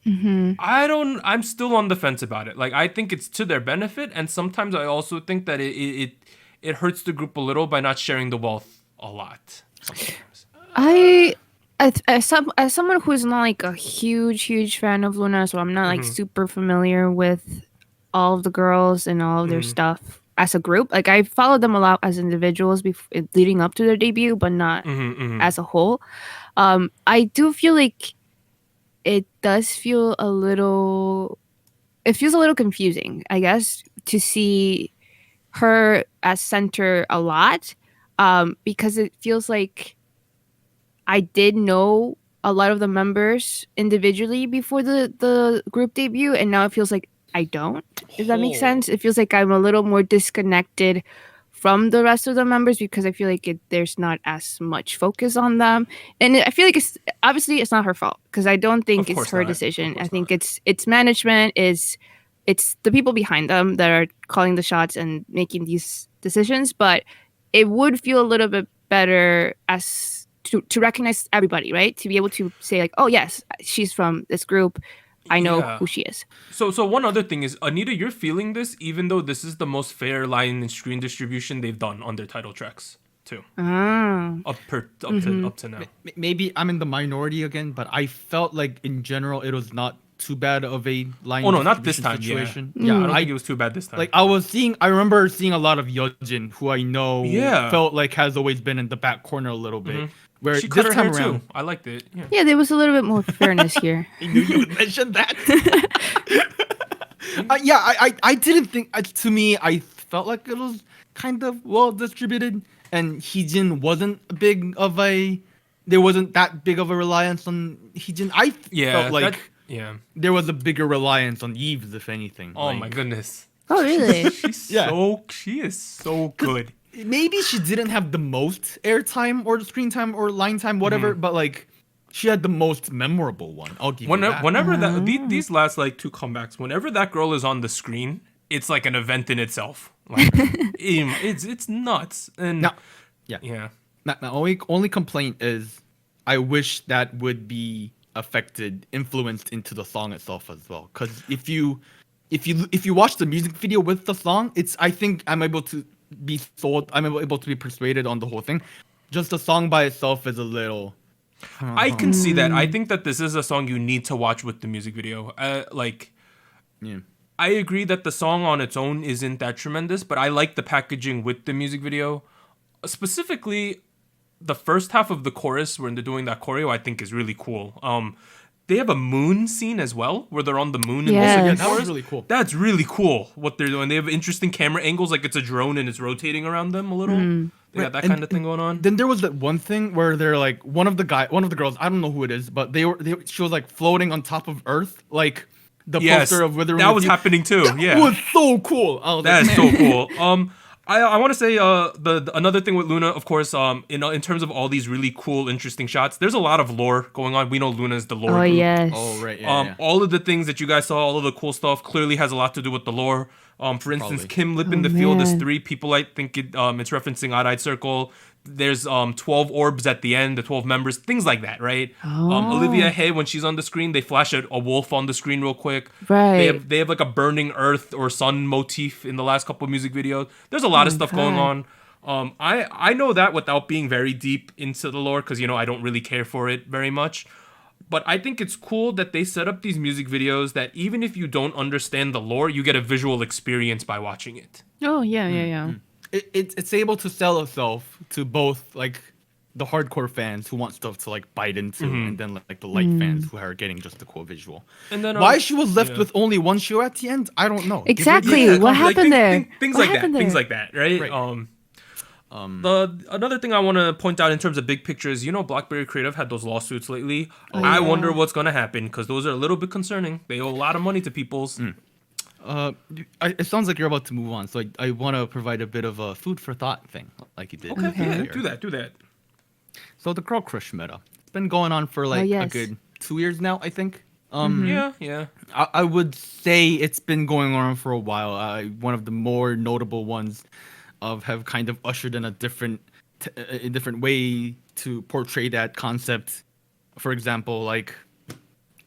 I'm still on the fence about it. Like, I think it's to their benefit, and sometimes I also think that it hurts the group a little by not sharing the wealth a lot. Sometimes. As someone who's not like a huge fan of LOONA, so I'm not like super familiar with all of the girls and all of their stuff as a group. Like, I followed them a lot as individuals leading up to their debut, but not as a whole. I do feel like it feels a little confusing, I guess, to see her as center a lot, because it feels like I did know a lot of the members individually before the group debut, and now it feels like I don't. If that makes sense. It feels like I'm a little more disconnected from the rest of the members, because I feel like there's not as much focus on them, and I feel like it's not her fault, because I don't think it's her decision. I think it's management, it's the people behind them that are calling the shots and making these decisions. But it would feel a little bit better as to recognize everybody, right? To be able to say like, oh yes, she's from this group, I know who she is. So one other thing is, Anita, you're feeling this even though this is the most fair line and screen distribution they've done on their title tracks too. Up to now. Maybe I'm in the minority again, but I felt like in general it was not too bad of a line. Oh no, not this time. Situation. Yeah, I don't think it was too bad this time. Like I remember seeing a lot of Yeojin, who I know felt like has always been in the back corner a little bit. Where she cut this her time hair around, too. I liked it. Yeah, there was a little bit more fairness here. I knew you would mention that. I didn't think. To me, I felt like it was kind of well distributed, and Heejin wasn't there wasn't that big of a reliance on Heejin. I felt like there was a bigger reliance on Yves, if anything. Oh my goodness. Oh really? She is so good. Maybe she didn't have the most airtime or screen time or line time, whatever, but like she had the most memorable one. I'll give you that. Whenever these last like 2 comebacks, whenever that girl is on the screen, it's like an event in itself. Like it's nuts. And My only complaint is I wish that would be influenced into the song itself as well. Because if you watch the music video with the song, I think I'm able to be sold. I'm able to be persuaded on the whole thing. Just the song by itself is a little. I can see that. I think that this is a song you need to watch with the music video. I agree that the song on its own isn't that tremendous, but I like the packaging with the music video. Specifically, the first half of the chorus when they're doing that choreo, I think is really cool. They have a moon scene as well, where they're on the moon. Yes. That was really cool. That's really cool what they're doing. They have interesting camera angles, like it's a drone and it's rotating around them a little. They got that kind of thing going on. Then there was that one thing where they're like one of the girls, I don't know who it is, but she was like floating on top of Earth, like the poster of Withering. That was happening too. That was so cool. That is so cool. I want to say the another thing with LOONA, of course, in terms of all these really cool, interesting shots, there's a lot of lore going on. We know LOONA is the lore group. Yes. Oh right. All of the things that you guys saw, all of the cool stuff, clearly has a lot to do with the lore. For instance, Probably. Kim Lip in the Field is man. 3. People I think it's referencing Odd Eyed Circle. There's 12 orbs at the end, the 12 members, things like that, right? Oh. Olivia Hay, when she's on the screen, they flash a wolf on the screen real quick. Right. They have like a burning earth or sun motif in the last couple of music videos. There's a lot of my stuff going God. on. I know that without being very deep into the lore, because I don't really care for it very much. But I think it's cool that they set up these music videos that even if you don't understand the lore, you get a visual experience by watching it. Oh yeah, yeah. It's able to sell itself to both like the hardcore fans who want stuff to like bite into, and then like the light fans who are getting just the cool visual. And then Why she was left with only one show at the end, I don't know. Exactly. Yeah, What like, happened there? Things What like that. happened Things there? like that, right? Right. Another thing I want to point out in terms of big picture is, BlackBerry Creative had those lawsuits lately. Oh, I yeah. wonder what's gonna happen, because those are a little bit concerning. They owe a lot of money to people's. It sounds like you're about to move on, so I want to provide a bit of a food for thought thing, like you did. Okay, yeah, earlier. do that. So the girl crush meta, it's been going on for like a yes. good 2 years now, I think. Yeah. I would say it's been going on for a while. One of the more notable ones have kind of ushered in a different way to portray that concept. For example, like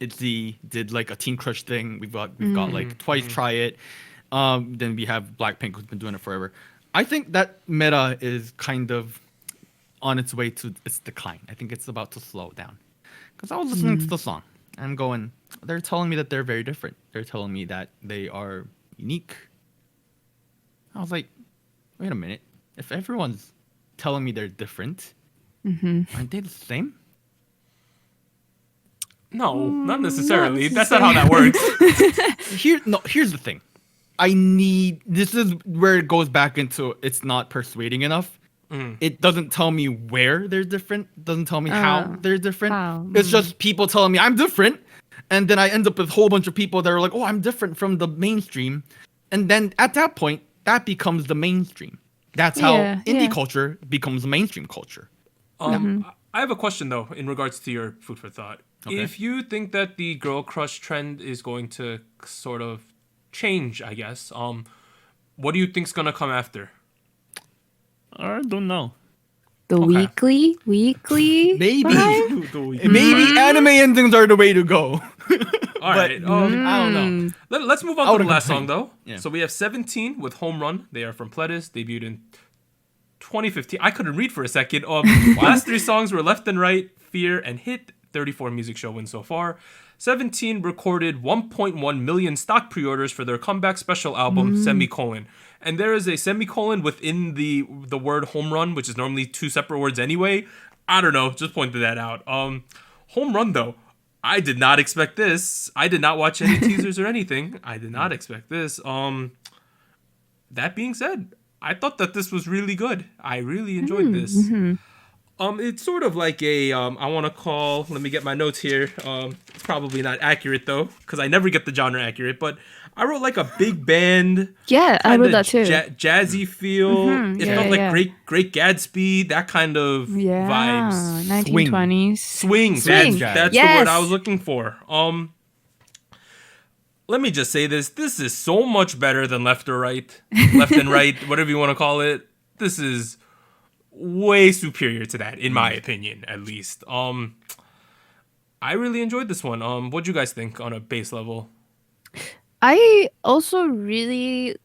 ITZY did like a teen crush thing. We've got like Twice try it. Then we have Blackpink, who's been doing it forever. I think that meta is kind of on its way to its decline. I think it's about to slow down. Because I was listening to the song, and I'm going, they're telling me that they're very different. They're telling me that they are unique. I was like, wait a minute. If everyone's telling me they're different, aren't they the same? No, not necessarily. not That's not how that works. Here's the thing. This is where it goes back into it's not persuading enough. It doesn't tell me where they're different. It doesn't tell me how they're different. How? It's just people telling me I'm different. And then I end up with a whole bunch of people that are like, oh, I'm different from the mainstream. And then at that point, that becomes the mainstream. That's how indie culture becomes mainstream culture. I have a question, though, in regards to your food for thought. Okay. If you think that the girl crush trend is going to sort of change, I guess, what do you think's going to come after? I don't know. The weekly Maybe. vibe? Maybe anime endings are the way to go. All right. I don't know. Let's move on I to the would've last song, complained. though. Yeah. So we have 17 with Home Run. They are from Pledis, debuted in 2015. I couldn't read for a second. Last 3 songs were Left and Right, Fear, and Hit. 34 music show wins so far. 17 recorded 1.1 million stock pre-orders for their comeback special album, semicolon. And there is a semicolon within the word home run, which is normally 2 separate words anyway. I don't know, just pointed that out. Home run, though. I did not expect this. I did not watch any teasers or anything. I did not expect this. That being said, I thought that this was really good. I really enjoyed this. It's sort of like a, I want to call, let me get my notes here. It's probably not accurate though, because I never get the genre accurate, but I wrote like a big band. Yeah, I wrote that too. Jazzy feel. It felt like Great Gatsby, that kind of vibes. 1920s. Swing. Swing. That's the word I was looking for. Let me just say this. This is so much better than Left or Right. Left and Right, whatever you want to call it. This is way superior to that, in my opinion, at least. I really enjoyed this one. What'd you guys think on a base level? I also really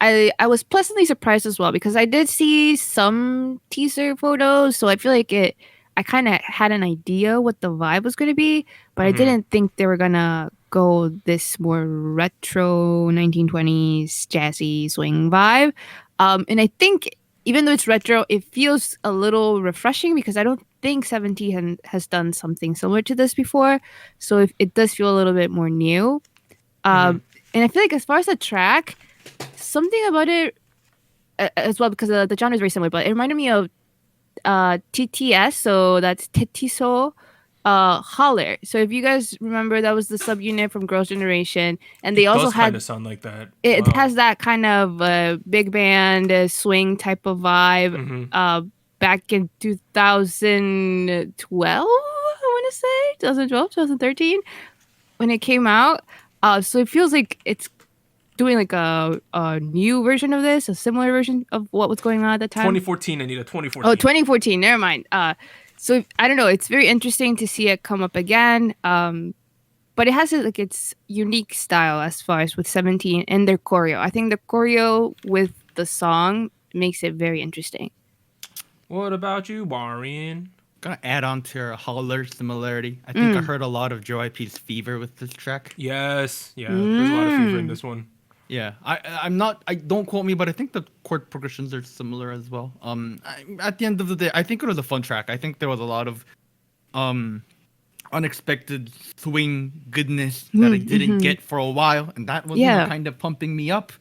I was pleasantly surprised as well, because I did see some teaser photos, so I feel like I kind of had an idea what the vibe was going to be, but I didn't think they were going to go this more retro 1920s jazzy swing vibe. And I think even though it's retro, it feels a little refreshing, because I don't think 17 has done something similar to this before. So it does feel a little bit more new. And I feel like as far as the track, something about it as well, because the genre is very similar, but it reminded me of TTS, so that's Tetiso Holler. So if you guys remember, that was the subunit from Girls' Generation, and they also had kind of sound like that. It has that kind of big band swing type of vibe. Back in 2012, I want to say 2012, 2013, when it came out. So it feels like it's doing like a new version of this, a similar version of what was going on at the time? 2014, Anita. 2014. Oh, 2014. Never mind. So I don't know. It's very interesting to see it come up again. But it has like its unique style as far as with 17 and their choreo. I think the choreo with the song makes it very interesting. What about you, Warren? Gonna add on to your holler similarity. I think I heard a lot of JYP's Fever with this track. Yes. Yeah. There's a lot of fever in this one. Yeah, I'm not. I don't quote me, but I think the chord progressions are similar as well. At the end of the day, I think it was a fun track. I think there was a lot of, unexpected swing goodness that I didn't get for a while, and that was kind of pumping me up.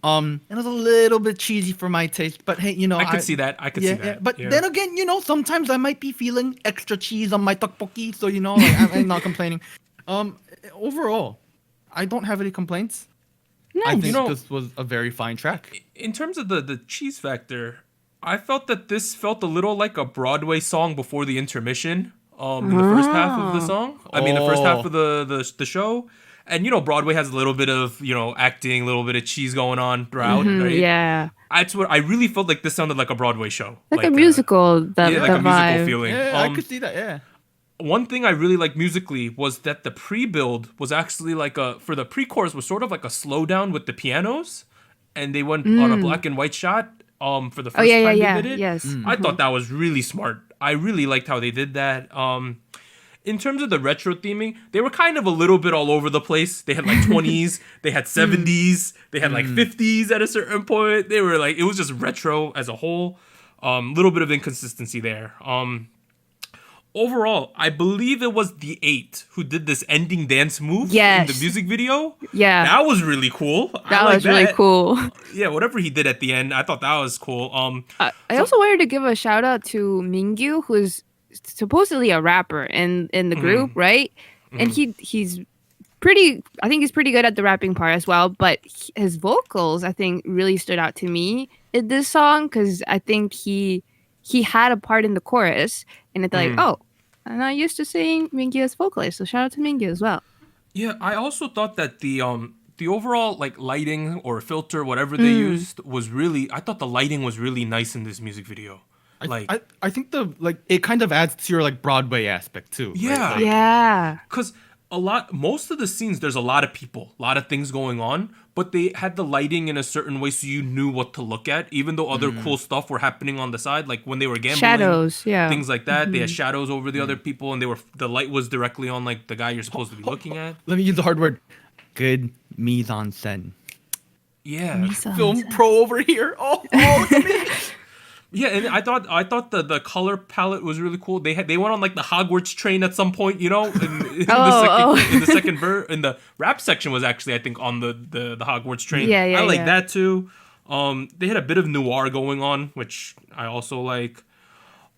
It was a little bit cheesy for my taste, but hey, I could see that. I could see that. Yeah. But then again, sometimes I might be feeling extra cheese on my tteokbokki, so like, I'm not complaining. Overall, I don't have any complaints. Nice. I think this was a very fine track. In terms of the cheese factor, I felt that this felt a little like a Broadway song before the intermission. In the first half of the song. I mean, the first half of the show. And, Broadway has a little bit of, acting, a little bit of cheese going on throughout, right? Yeah. That's what I really felt like this sounded like a Broadway show. Like a musical. Like a musical feeling. Yeah, I could see that, yeah. One thing I really liked musically was that the pre-build was actually like for the pre-chorus was sort of like a slowdown with the pianos. And they went on a black and white shot for the first time they did it. Yes. I thought that was really smart. I really liked how they did that. In terms of the retro theming, they were kind of a little bit all over the place. They had like 20s, they had 70s, they had like 50s at a certain point. They were like, it was just retro as a whole. Little bit of inconsistency there. Overall, I believe it was the 8 who did this ending dance move in the music video. Yeah. That was really cool. That was really cool. Yeah, whatever he did at the end, I thought that was cool. I also wanted to give a shout out to Mingyu, who's supposedly a rapper in the group, right? And he's pretty, I think he's pretty good at the rapping part as well, but his vocals, I think, really stood out to me in this song, because I think he had a part in the chorus, and it's like, oh, I'm not used to seeing Mingyu as vocalist, so shout out to Mingyu as well. Yeah, I also thought that the overall like lighting or filter, whatever they used, was really, I thought the lighting was really nice in this music video. I think it kind of adds to your like Broadway aspect too. Yeah. Right? Yeah. Because most of the scenes, there's a lot of people, a lot of things going on, but they had the lighting in a certain way so you knew what to look at, even though other cool stuff were happening on the side, like when they were gambling. Shadows, yeah. Things like that. They had shadows over the other people, and the light was directly on like the guy you're supposed to be looking at. Let me use the hard word. Good mise en scène. Yeah. Film pro over here. Oh, look at me. Yeah, and I thought the color palette was really cool. They went on like the Hogwarts train at some point, in the rap section was actually, I think, on the Hogwarts train. Yeah, I like that too. They had a bit of noir going on, which I also like.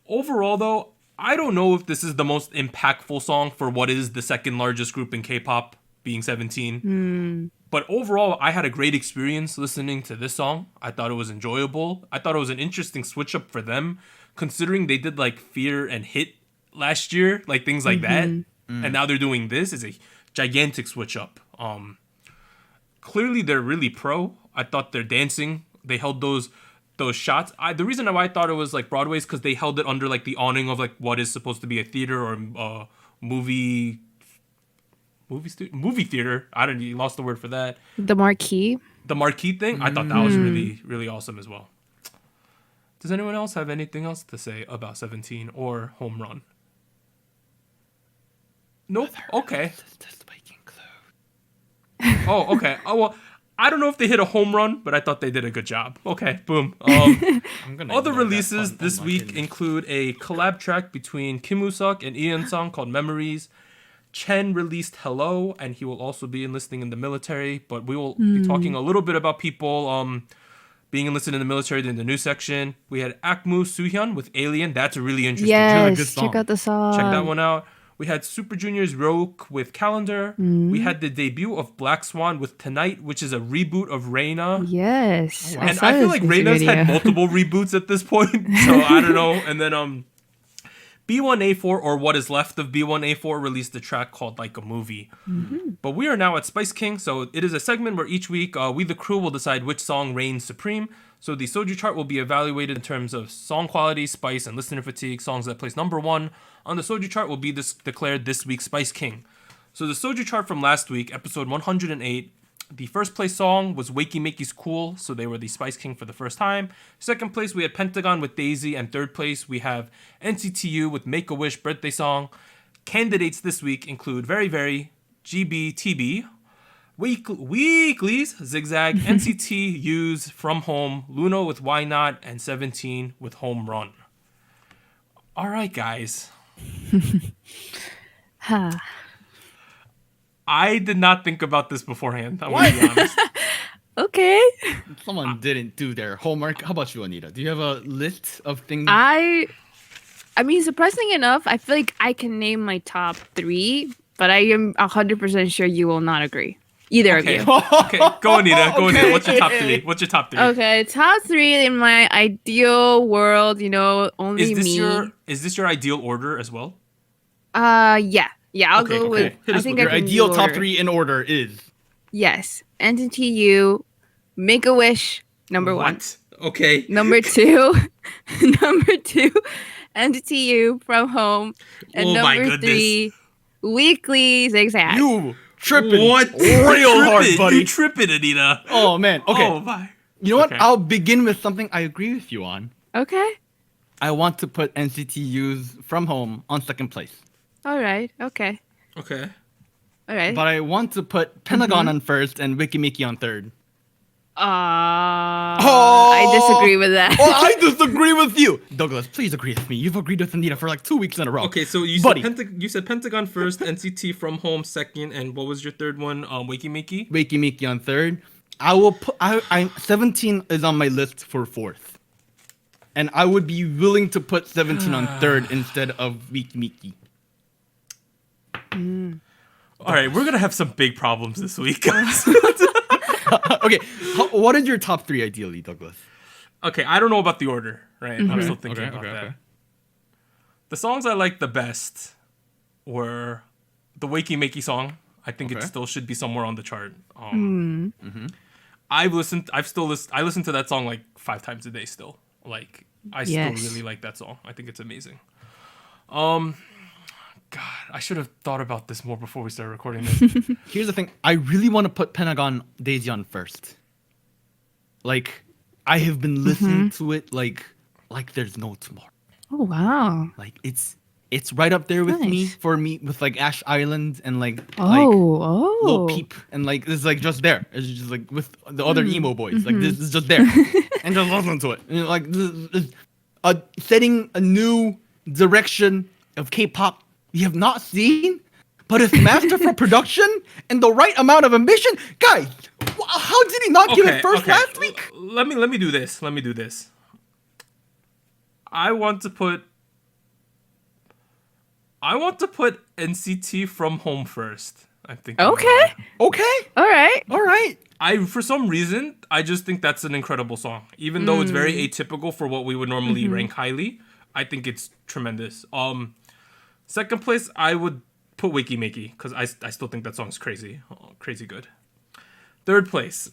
Overall, though, I don't know if this is the most impactful song for what is the second largest group in K-pop, being 17. But overall, I had a great experience listening to this song. I thought it was enjoyable. I thought it was an interesting switch up for them, considering they did like Fear and Hit last year, like things like that. And now they're doing this. It's a gigantic switch up. Clearly, they're really pro. I thought their dancing, they held those shots. The reason why I thought it was like Broadway is because they held it under like the awning of like what is supposed to be a theater or movie theater. You lost the word for that. The marquee thing. I thought that was really, really awesome as well. Does anyone else have anything else to say about 17 or Home Run? Nope. Okay. Oh, okay. Oh, well, I don't know if they hit a home run, but I thought they did a good job. Okay, boom. Other releases this week include a collab track between Kim Woo-suk and Ian Sung called Memories. Chen released Hello, and he will also be enlisting in the military, but we will be talking a little bit about people being enlisted in the military in the new section. We had Akmu Suhyun with Alien. That's a really interesting yes, good song. Check out the song. Check that one out. We had Super Junior's Rogue with Calendar. We had the debut of Black Swan with Tonight, which is a reboot of Reina. Yes. Oh, wow. And I feel like Reina's had multiple reboots at this point, so I don't know. And then B1A4, or what is left of B1A4, released a track called Like a Movie. But we are now at Spice King, so it is a segment where each week we, the crew, will decide which song reigns supreme. So the Soju chart will be evaluated in terms of song quality, spice, and listener fatigue. Songs that place number 1 on the Soju chart will be declared this week's Spice King. So the Soju chart from last week, episode 108, the first place song was Wakey Makey's Cool, so they were the Spice King for the first time. Second place, we had Pentagon with Daisy, and third place, we have NCT U with Make-A-Wish birthday song. Candidates this week include Verivery, G.B.T.B, Weekly's Zig Zag, NCT U's From Home, LOONA with Why Not, and 17 with Home Run. All right, guys. I did not think about this beforehand. I'm going to be honest. Okay. Someone didn't do their homework. How about you, Anita? Do you have a list of things? I mean, surprisingly enough, I feel like I can name my top 3, but I am 100% sure you will not agree. Either of you. Okay, go Anita. Go Anita. What's your top 3? What's your top 3? Okay, top 3 in my ideal world, only Is this your ideal order as well? Yeah. Yeah, I'll go with... Hit I us think with I Your can ideal do top order. 3 in order is... Yes. NCT U, Make-A-Wish, number 1. What? Okay. Number 2, NCT U, From Home. And Oh my number goodness. 3, Weekly, Zig Zag. You tripping What? real hard, buddy. You tripping, Anita. Oh, man. Okay. Oh, my. You know what? Okay. I'll begin with something I agree with you on. Okay. I want to put NCT U's From Home on second place. All right. Okay. Okay. All right. But I want to put Pentagon on first and Wiki Miki on third. I disagree with that. Oh, I disagree with you. Douglas, please agree with me. You've agreed with Anita for like 2 weeks in a row. Okay, so you Buddy. said Pentagon first, NCT From Home second, and what was your third one? Wakey Makey? Wiki Miki on third. I will put... I 17 is on my list for fourth. And I would be willing to put 17 on third instead of Wiki Miki. All right, we're gonna have some big problems this week, guys. Okay, what is your top 3 ideally, Douglas? Okay, I don't know about the order, right? I'm still thinking about that. Okay. The songs I liked the best were the Wakey Makey song. I think it Okay. still should be somewhere on the chart. I listen to that song like 5 times a day still. Like I Yes. still really like that song. I think it's amazing. God, I should have thought about this more before we started recording this. Here's the thing. I really want to put Pentagon Daisy on first. Like, I have been listening to it like there's no tomorrow. Oh, wow. Like it's right up there with me Nice. for me with like Ash Island and like Oh. Lil Peep and like it's like just there. It's just like with the other emo boys. Like this is just there. And just listen to it. And, like this is setting a new direction of K-pop we have not seen, but it's masterful production and the right amount of ambition. Guys, how did he not give it first last week? Let me do this. I want to put NCT From Home first. I think. Okay. Okay. All right. All right. For some reason, I just think that's an incredible song. Even though it's very atypical for what we would normally rank highly, I think it's tremendous. Second place, I would put Wakey Makey because I still think that song is crazy good. Third place,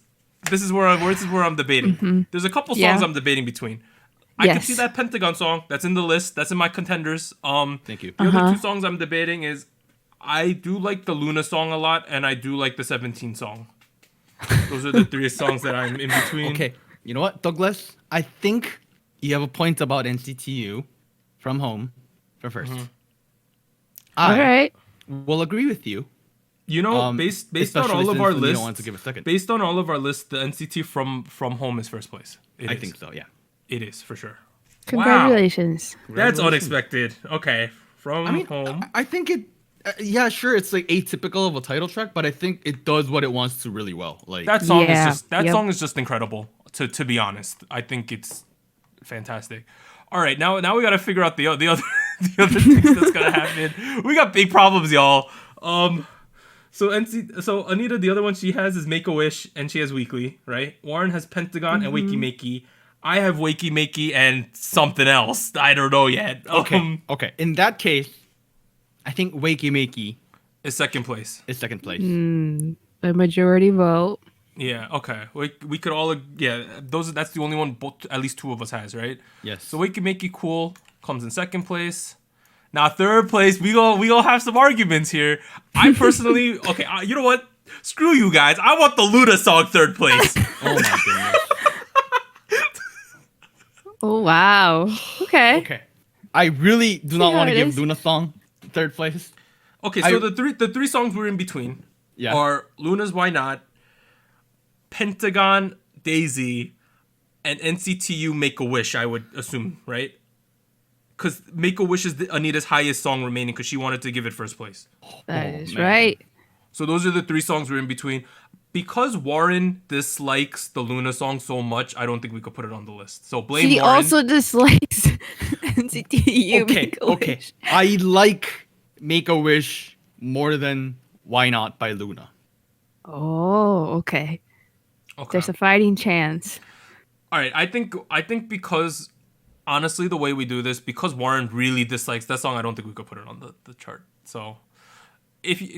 this is where I'm debating. There's a couple songs I'm debating between. I can see that Pentagon song. That's in the list. That's in my contenders. Thank you. The other 2 songs I'm debating is I do like the LOONA song a lot, and I do like the 17 song. Those are the 3 songs that I'm in between. Okay, you know what, Douglas? I think you have a point about NCT U From Home for first. All right. will agree with you. You know, based on all of our You lists, don't want to give a second. based on all of our lists, the NCT from Home is first place. I think so. Yeah. It is for sure. Congratulations. Wow. That's unexpected. Okay, From I mean, Home. I think it. Yeah, sure. It's like atypical of a title track, but I think it does what it wants to really well. Like That song Yeah, is just yep. song is just incredible. To be honest, I think it's fantastic. All right, now we gotta figure out the other the other things that's gonna happen. We got big problems, y'all. So Anita, the other one she has is Make a Wish, and she has Weekly, right? Warren has Pentagon and Wakey Makey. I have Wakey Makey and something else. I don't know yet. Okay. Okay. In that case, I think Wakey Makey Is second place. is second place. A majority vote. Yeah. Okay. We could all That's the only one. Both at least two of us has, right? Yes. So Wakey Makey Cool comes in second place. Now third place, we gonna have some arguments here. I personally, okay, you know what? Screw you guys. I want the LOONA song third place. Oh my goodness. Oh wow. Okay. Okay. I really do not how want to it give is. LOONA song third place. Okay, so the three songs we're in between Yeah. are LOONA's Why Not, Pentagon, Daisy, and NCT U Make a Wish, I would assume, right? Because Make a Wish is Anita's highest song remaining because she wanted to give it first place. That is man. right. So those are the three songs we're in between. Because Warren dislikes the LOONA song so much, I don't think we could put it on the list. So blame He Warren. also dislikes NCT U. Okay. Make a Okay. Wish. I like Make a Wish more than Why Not by LOONA. Oh, okay. Okay. There's a fighting chance. All right, I think because honestly, the way we do this, because Warren really dislikes that song, I don't think we could put it on the chart. So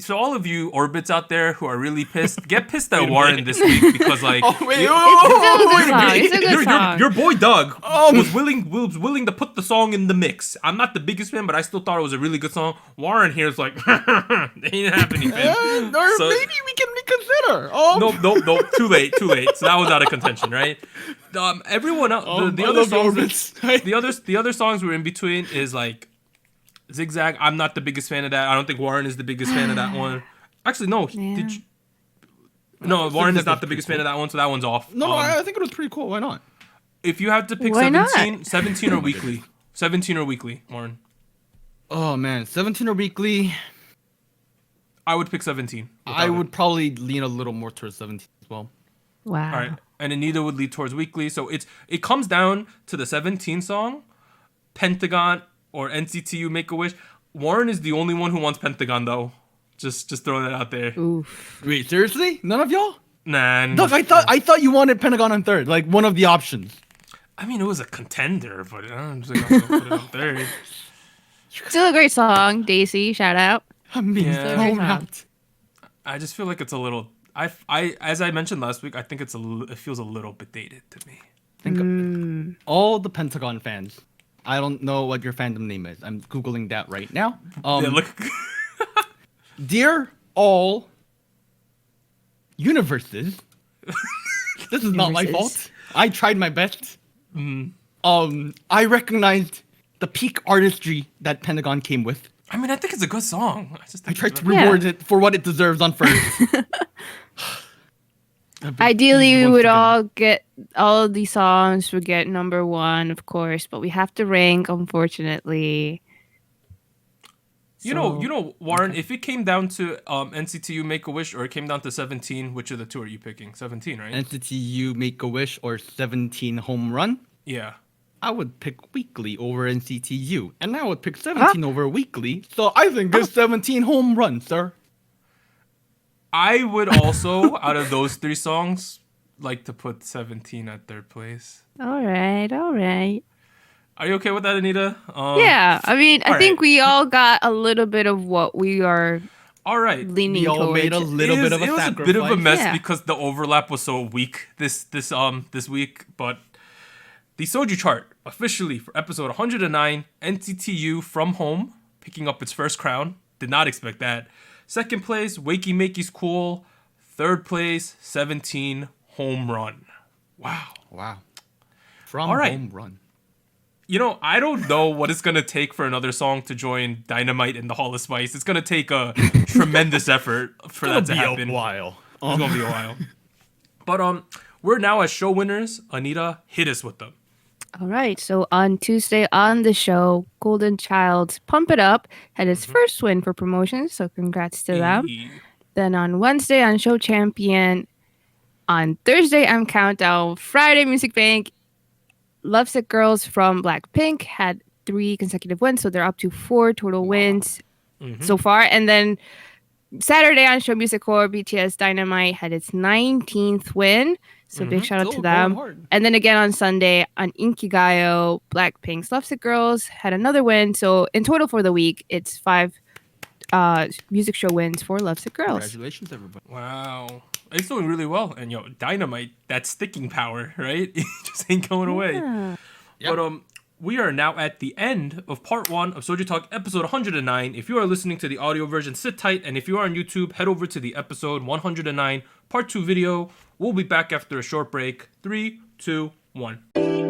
so all of you orbits out there who are really pissed, get pissed at Warren this week because like It's still a good song. It's a good song. your boy Doug was willing to put the song in the mix. I'm not the biggest fan, but I still thought it was a really good song. Warren here is like, it ain't happening, man. Or So- maybe we can reconsider. Oh, No, too late. So that was out of contention, right? Everyone else, the I other love songs, orbits. the other songs we're in between is like Zig Zag. I'm not the biggest fan of that. I don't think Warren is the biggest fan of that one. Actually, no. Yeah. Did you? No, Warren Zig is Zag not was the biggest pretty fan of that one, so that one's off. no, I think it was pretty cool. Why not? If you had to pick Why not? 17 or Weekly, 17 or Weekly, Warren, Oh man, 17 or Weekly. I would pick 17. I would probably lean a little more towards 17 as well. Wow. All right, and Anita would lead towards Weekly. So it comes down to the 17 song, Pentagon or NCT U Make a Wish. Warren is the only one who wants Pentagon though. Just throwing that out there. Oof. Wait, seriously? None of y'all? Nah. Doug, I thought you wanted Pentagon on third, like one of the options. I mean, it was a contender, but I'm just gonna put it on third. Still a great song, Daisy. Shout out. I mean, Yeah. thrown Great out. I just feel like it's a little. I as I mentioned last week, I think it feels a little bit dated to me. Think all the Pentagon fans. I don't know what your fandom name is. I'm googling that right now. Yeah, look. Dear all universes, this is not my Universes. fault. I tried my best. I recognized the peak artistry that Pentagon came with. I mean, I think it's a good song. I just I think tried it's to better. reward it for what it deserves on first. Ideally, we Once would again. all get all of these songs would get number one, of course, but we have to rank, unfortunately. You know, Warren. If it came down to NCT U Make a Wish, or it came down to 17, which of the two are you picking? 17, right? NCT U Make a Wish or 17 Home Run. Yeah. I would pick Weekly over NCT U, and I would pick 17 over Weekly. So I think it's 17 Home Run, sir. I would also, out of those three songs, like to put 17 at third place. All right. Are you okay with that, Anita? Yeah, I mean, all I think right. we all got a little bit of what we are All right. leaning We all towards. made a little bit of a it was sacrifice. a bit of a mess Yeah. because the overlap was so weak this week. But the Soju chart officially for episode 109, NCT U From Home picking up its first crown. Did not expect that. Second place, Wakey Makey's Cool. Third place, 17 Home Run. Wow. Wow. From All right. Home Run. You know, I don't know what it's gonna take for another song to join Dynamite in the Hall of Spice. It's gonna take a tremendous effort for that to happen. while. It's gonna be a while. But we're now as show winners. Anita, hit us with them. All right. So on Tuesday on the show, Golden Child's Pump It Up had its first win for promotions. So congrats to them. Hey. Then on Wednesday on Show Champion. On Thursday on Countdown. Friday Music Bank. Lovesick Girls from Blackpink had 3 consecutive wins. So they're up to 4 total wins so far. And then Saturday on Show Music Core, BTS Dynamite had its 19th win. So big shout out to Still them. going hard. And then again on Sunday on Inkigayo, Blackpink's Lovesick Girls had another win. So in total for the week, it's 5 music show wins for Lovesick Girls. Congratulations, everybody. Wow. It's doing really well. And Dynamite, that sticking power, right? It just ain't going away. Yeah. Yep. But we are now at the end of part 1 of SojuTalk episode 109. If you are listening to the audio version, sit tight. And if you are on YouTube, head over to the episode 109 part 2 video. We'll be back after a short break. 3, 2, 1.